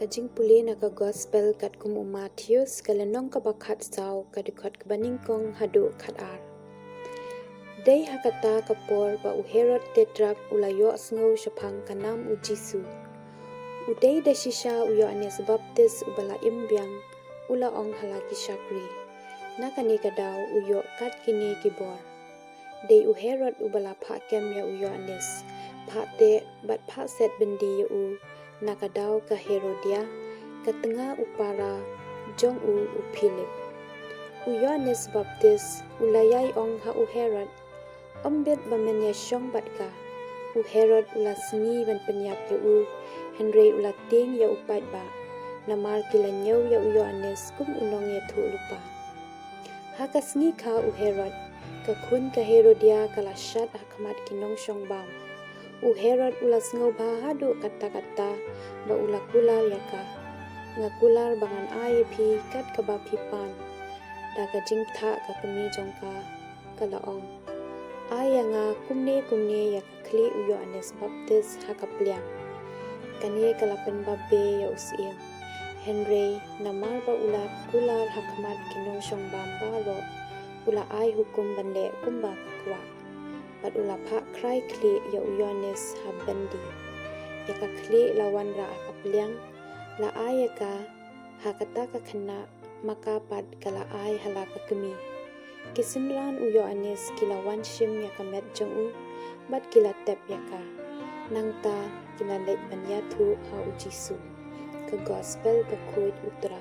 Kajing puli na ka gospel kat kum Matius kalenong ka bakat saw kadukot kabaning kong hadu kat ar. Day hakata kapor ba uherot tetrak ulayo asngaw syapang kanam u Jisu. Uday da shisha u Ioanis Baptis ubala imbyang ula ong halaki syakri. Nakani kadaw uyo kat kini kibor. Day uherot ubala pakem ya u Ioanis. Te bat set bendi ya u nakadaw ka Herodia katengah upara jong u Philip. U Ioanis Baptis ulayay ong ha u Herod ombet bamenya syong bat ka. U Herod ula sengi ban pyniap ya u Henry ula ting ya upat ba. Namar kilanyaw ya u Ioanis kum unong ya tu lupa. Haka sengi ka u Herod kakun ka Herodia kalasyat hakamat kinong syong bam. U Herod ula sengaw bahadu kata-kata ba ula kular yaka. Nga kular bangan ay pi kat kabapipan. Daga jingta ka kami jongka kalaong. Ay nga kumne yaka kli u Ioanis Baptis hakapliang. Kani kalapan babe ya usim. Henry namar ba ula kular hakamat kinong syong bambaro. Ula ay hukum bande kumba kwa. Pat ula pak krai kli ya u Ioanis habandi. Yaka kli lawan ra akapliang. La ay yaka hakata ka kena maka pat kala ay halaka kemi. Kisinran u Ioanis kilawan shim yaka met jong u. Bat kila tep yaka. Nangta kila leit banyatu ha u Jisu. Ke gospel ke kuit utra.